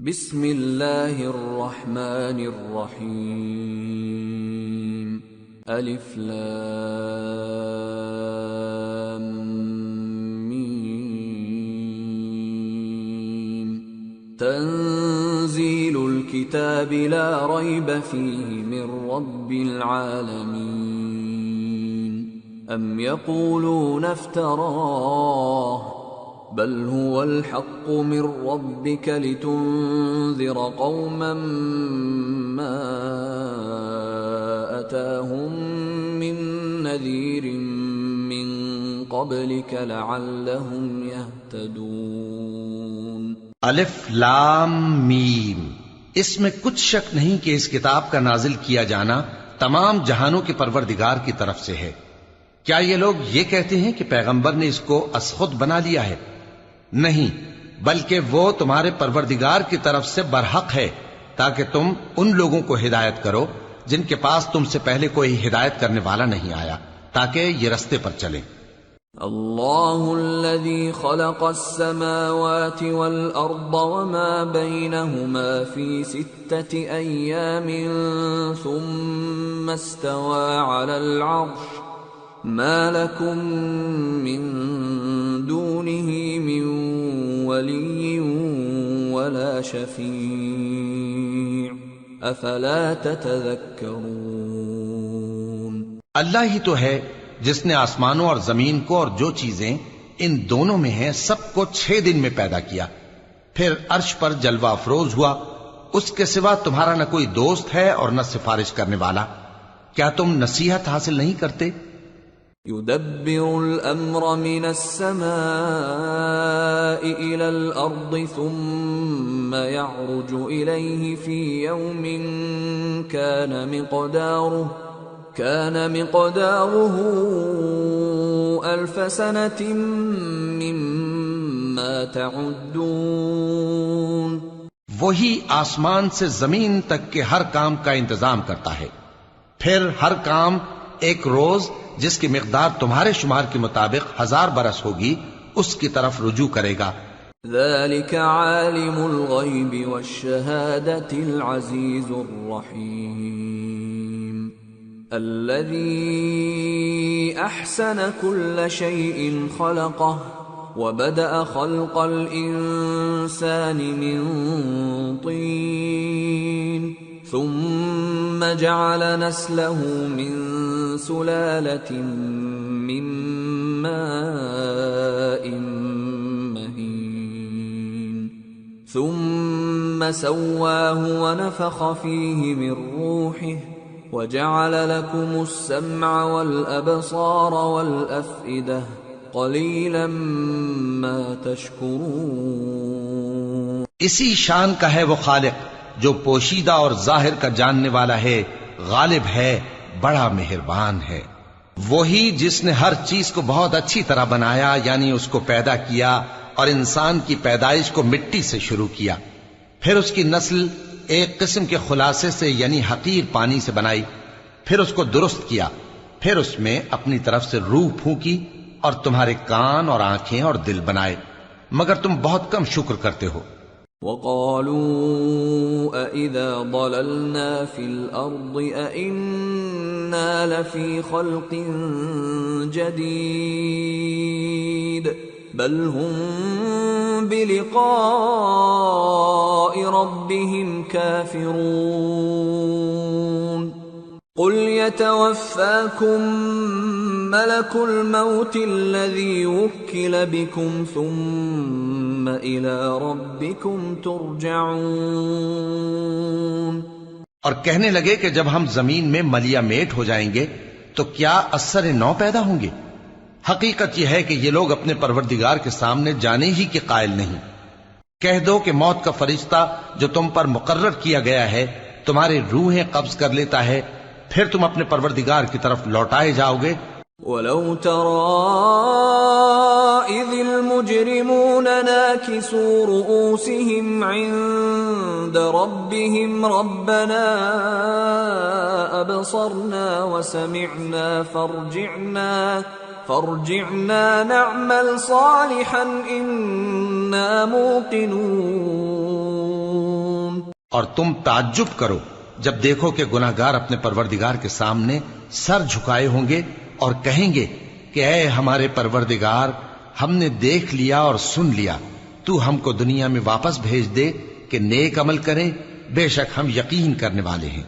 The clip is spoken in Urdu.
بسم اللہ الرحمن الرحیم الف لام میم تنزیل الكتاب لا ریب فیہ من رب العالمین ام یقولون افتراہ بل هو الحق من ربك لتنذر قوما ما أتاهم من نذير من قبلك لعلهم يهتدون۔ الف لام میم، اس میں کچھ شک نہیں کہ اس کتاب کا نازل کیا جانا تمام جہانوں کے پروردگار کی طرف سے ہے۔ کیا یہ لوگ یہ کہتے ہیں کہ پیغمبر نے اس کو از خود بنا لیا ہے؟ نہیں، بلکہ وہ تمہارے پروردگار کی طرف سے برحق ہے تاکہ تم ان لوگوں کو ہدایت کرو جن کے پاس تم سے پہلے کوئی ہدایت کرنے والا نہیں آیا، تاکہ یہ رستے پر چلیں۔ اللہ الذي خلق السماوات والأرض وما بينهما في 6 أيام ثم استوى على العرش ما لكم من دونه من ولي ولا شفيع افلا تتذكرون۔ اللہ ہی تو ہے جس نے آسمانوں اور زمین کو اور جو چیزیں ان دونوں میں ہیں سب کو 6 دن میں پیدا کیا، پھر عرش پر جلوہ افروز ہوا، اس کے سوا تمہارا نہ کوئی دوست ہے اور نہ سفارش کرنے والا، کیا تم نصیحت حاصل نہیں کرتے؟ يدبر الأمر من السماء إلى الأرض ثم يعرج إليه في يوم كان مقداره 1000 سنة مما تعدون۔ وہی آسمان سے زمین تک کے ہر کام کا انتظام کرتا ہے، پھر ہر کام ایک روز جس کی مقدار تمہارے شمار کے مطابق 1000 برس ہوگی اس کی طرف رجوع کرے گا۔ ذلك عالم الغیب والشہادة العزیز الرحیم الذي احسن كل شيء خلقه وبدأ خلق الانسان من طین ثم جعل نسله من سلالة من ماء مهين ثم سواه ونفخ فيه من روحه وجعل لكم السمع والأبصار والأفئدة قليلا ما تشكرون۔ اسی شان کا ہے وہ خالق جو پوشیدہ اور ظاہر کا جاننے والا ہے، غالب ہے، بڑا مہربان ہے۔ وہی جس نے ہر چیز کو بہت اچھی طرح بنایا، یعنی اس کو پیدا کیا اور انسان کی پیدائش کو مٹی سے شروع کیا، پھر اس کی نسل ایک قسم کے خلاصے سے یعنی حقیر پانی سے بنائی، پھر اس کو درست کیا، پھر اس میں اپنی طرف سے روح پھونکی اور تمہارے کان اور آنکھیں اور دل بنائے، مگر تم بہت کم شکر کرتے ہو۔ وَقَالُوا أَإِذَا ضَلَلْنَا فِي الْأَرْضِ أَإِنَّا لَفِي خَلْقٍ جَدِيدٍ بَلْ هُمْ بِلِقَاءِ رَبِّهِمْ كَافِرُونَ۔ قُلْ يَتَوَفَّاكُمْ مَلَكُ الْمَوْتِ الَّذِي وُكِّلَ بِكُمْ ثُمَّ إِلَى رَبِّكُمْ تُرْجَعُونَ۔ اور کہنے لگے کہ جب ہم زمین میں ملیا میٹ ہو جائیں گے تو کیا اثر نو پیدا ہوں گے؟ حقیقت یہ ہے کہ یہ لوگ اپنے پروردگار کے سامنے جانے ہی کے قائل نہیں۔ کہہ دو کہ موت کا فرشتہ جو تم پر مقرر کیا گیا ہے تمہاری روحیں قبض کر لیتا ہے، پھر تم اپنے پروردگار کی طرف لوٹائے جاؤ گے۔ وَلَوْ تَرَىٰ إِذِ الْمُجْرِمُونَ نَاكِسُو رُءُوسِهِمْ عِندَ رَبِّهِمْ رَبَّنَا أَبْصَرْنَا وَسَمِعْنَا فارجعنا نعمل صالحا إنا موقنون۔ اور تم تعجب کرو جب دیکھو کہ گناہگار اپنے پروردگار کے سامنے سر جھکائے ہوں گے اور کہیں گے کہ اے ہمارے پروردگار، ہم نے دیکھ لیا اور سن لیا، تو ہم کو دنیا میں واپس بھیج دے کہ نیک عمل کریں، بے شک ہم یقین کرنے والے ہیں۔